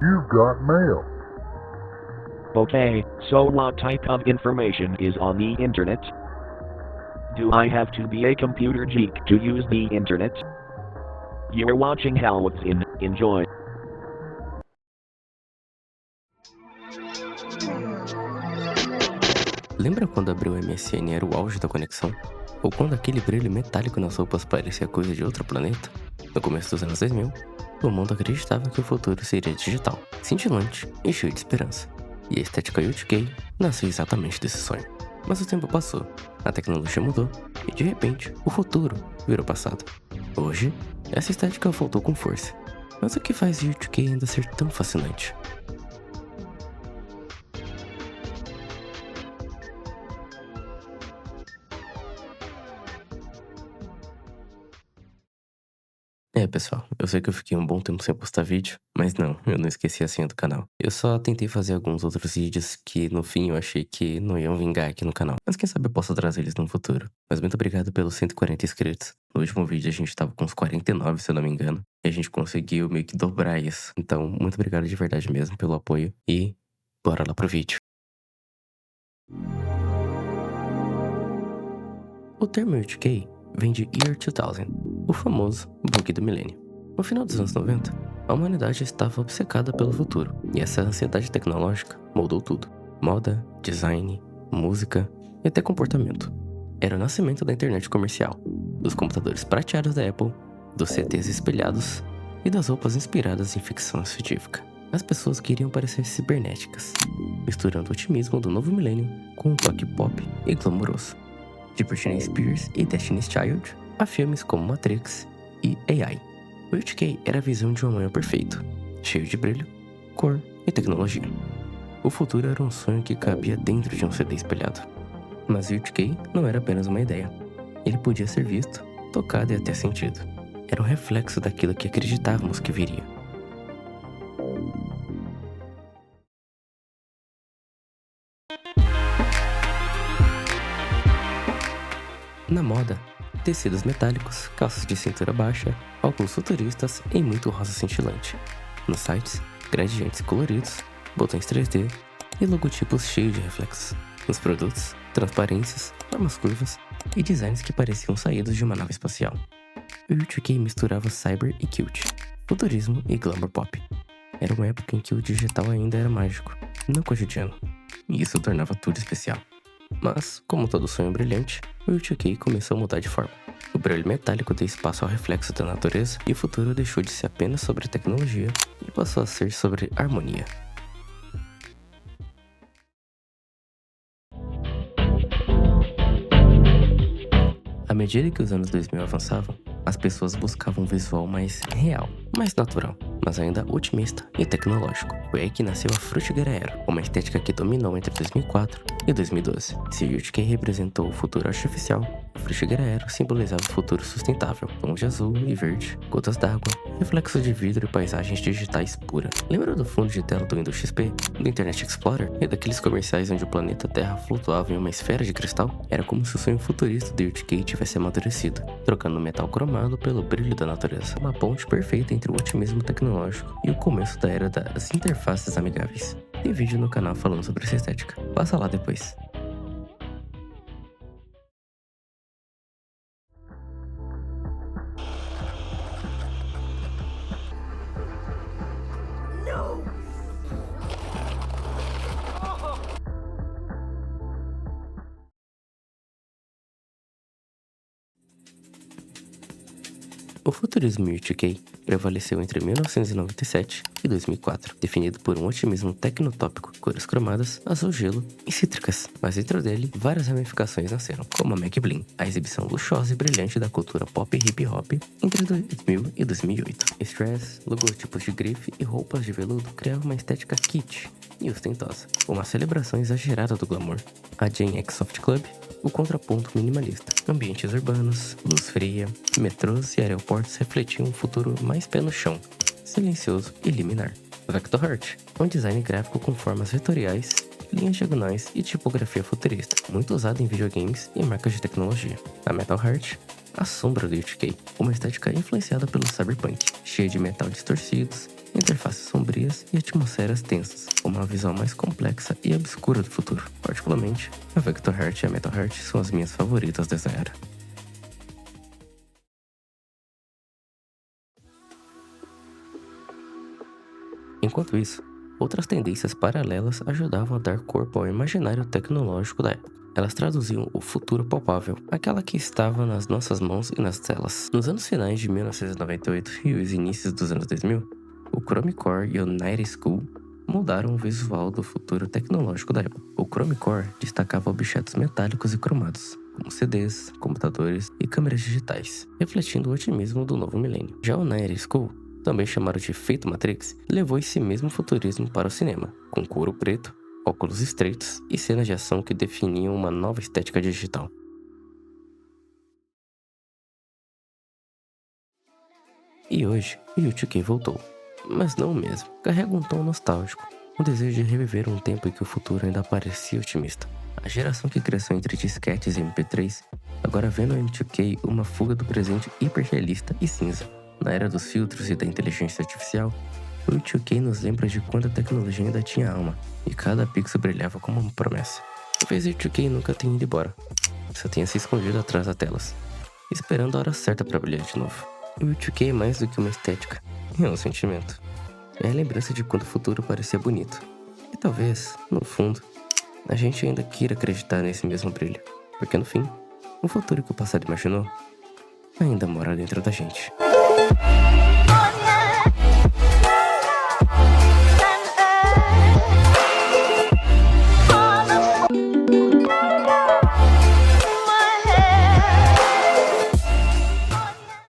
You've got mail. Okay, so what type of information is on the internet? Do I have to be a computer geek to use the internet? You're watching Howard's in. Enjoy. Lembra quando abriu o MSN era o auge da conexão? Ou quando aquele brilho metálico nas roupas parecia coisa de outro planeta? No começo dos anos 2000, o mundo acreditava que o futuro seria digital, cintilante e cheio de esperança. E a estética U2K nasceu exatamente desse sonho. Mas o tempo passou, a tecnologia mudou e de repente o futuro virou passado. Hoje, essa estética voltou com força. Mas o que faz U2K ainda ser tão fascinante? Pessoal, eu sei que eu fiquei um bom tempo sem postar vídeo, mas não, eu não esqueci a senha do canal. Eu só tentei fazer alguns outros vídeos que no fim eu achei que não iam vingar aqui no canal. Mas quem sabe eu posso trazer eles no futuro. Mas muito obrigado pelos 140 inscritos. No último vídeo a gente tava com uns 49, se eu não me engano. E a gente conseguiu meio que dobrar isso. Então, muito obrigado de verdade mesmo pelo apoio. E bora lá pro vídeo. O termo U2K vem de Year 2000, o famoso bug do milênio. No final dos anos 90, a humanidade estava obcecada pelo futuro, e essa ansiedade tecnológica moldou tudo. Moda, design, música e até comportamento. Era o nascimento da internet comercial, dos computadores prateados da Apple, dos CTs espelhados e das roupas inspiradas em ficção científica. As pessoas queriam parecer cibernéticas, misturando o otimismo do novo milênio com um toque pop e glamouroso. De Britney Spears e Destiny's Child, a filmes como Matrix e AI. O U2K era a visão de um amanhã perfeito, cheio de brilho, cor e tecnologia. O futuro era um sonho que cabia dentro de um CD espelhado. Mas o U2K não era apenas uma ideia. Ele podia ser visto, tocado e até sentido. Era um reflexo daquilo que acreditávamos que viria. Na moda, tecidos metálicos, calças de cintura baixa, óculos futuristas e muito rosa cintilante. Nos sites, gradientes coloridos, botões 3D e logotipos cheios de reflexos. Nos produtos, transparências, formas curvas e designs que pareciam saídos de uma nave espacial. O U2K misturava cyber e cute, futurismo e glamour pop. Era uma época em que o digital ainda era mágico, não cotidiano, e isso tornava tudo especial. Mas, como todo sonho brilhante, o U2K começou a mudar de forma. O brilho metálico deu espaço ao reflexo da natureza e o futuro deixou de ser apenas sobre tecnologia e passou a ser sobre harmonia. À medida que os anos 2000 avançavam, as pessoas buscavam um visual mais real, mais natural, mas ainda otimista e tecnológico. Foi aí que nasceu a Fruitiger Aero, uma estética que dominou entre 2004 e 2012. Se o U2K representou o futuro artificial, a Fruitiger Aero simbolizava o futuro sustentável, tons de azul e verde, gotas d'água, reflexos de vidro e paisagens digitais puras. Lembra do fundo de tela do Windows XP, do Internet Explorer e daqueles comerciais onde o planeta Terra flutuava em uma esfera de cristal? Era como se o sonho futurista do U2K tivesse amadurecido, trocando o metal cromado pelo brilho da natureza. Uma ponte perfeita entre o otimismo tecnológico e o começo da era das interfaces amigáveis. Tem vídeo no canal falando sobre essa estética. Passa lá depois. O futurismo U2K prevaleceu entre 1997 e 2004, definido por um otimismo tecnotópico, cores cromadas, azul gelo e cítricas. Mas dentro dele, várias ramificações nasceram, como a Mac Bling, a exibição luxuosa e brilhante da cultura pop e hip hop entre 2000 e 2008. Stress, logotipos de grife e roupas de veludo criavam uma estética kitsch e ostentosa, uma celebração exagerada do glamour. A Gen X Soft Club, o contraponto minimalista. Ambientes urbanos, luz fria, metrôs e aeroportos refletiam um futuro mais pé no chão, silencioso e liminar. Vector Heart, um design gráfico com formas vetoriais, linhas diagonais e tipografia futurista, muito usado em videogames e marcas de tecnologia. A Metal Heart, A sombra do U2K, uma estética influenciada pelo cyberpunk, cheia de metal distorcidos, interfaces sombrias e atmosferas tensas, uma visão mais complexa e obscura do futuro. Particularmente, a Vector Heart e a Metal Heart são as minhas favoritas dessa era. Enquanto isso, outras tendências paralelas ajudavam a dar corpo ao imaginário tecnológico da época. Elas traduziam o futuro palpável, aquela que estava nas nossas mãos e nas telas. Nos anos finais de 1998 e os inícios dos anos 2000, o Chrome Core e o Night School moldaram o visual do futuro tecnológico da época. O Chrome Core destacava objetos metálicos e cromados, como CDs, computadores e câmeras digitais, refletindo o otimismo do novo milênio. Já o Night School, também chamado de Feito Matrix, levou esse mesmo futurismo para o cinema, com couro preto, óculos estreitos e cenas de ação que definiam uma nova estética digital. E hoje, o U2K voltou, mas não o mesmo. Carrega um tom nostálgico, um desejo de reviver um tempo em que o futuro ainda parecia otimista. A geração que cresceu entre disquetes e MP3, agora vê no M2K uma fuga do presente hiperrealista e cinza. Na era dos filtros e da inteligência artificial, o U2K nos lembra de quando a tecnologia ainda tinha alma, e cada pixel brilhava como uma promessa. Talvez o U2K nunca tenha ido embora, só tenha se escondido atrás das telas, esperando a hora certa para brilhar de novo. O U2K é mais do que uma estética, é um sentimento. É a lembrança de quando o futuro parecia bonito. E talvez, no fundo, a gente ainda queira acreditar nesse mesmo brilho, porque no fim, o futuro que o passado imaginou ainda mora dentro da gente.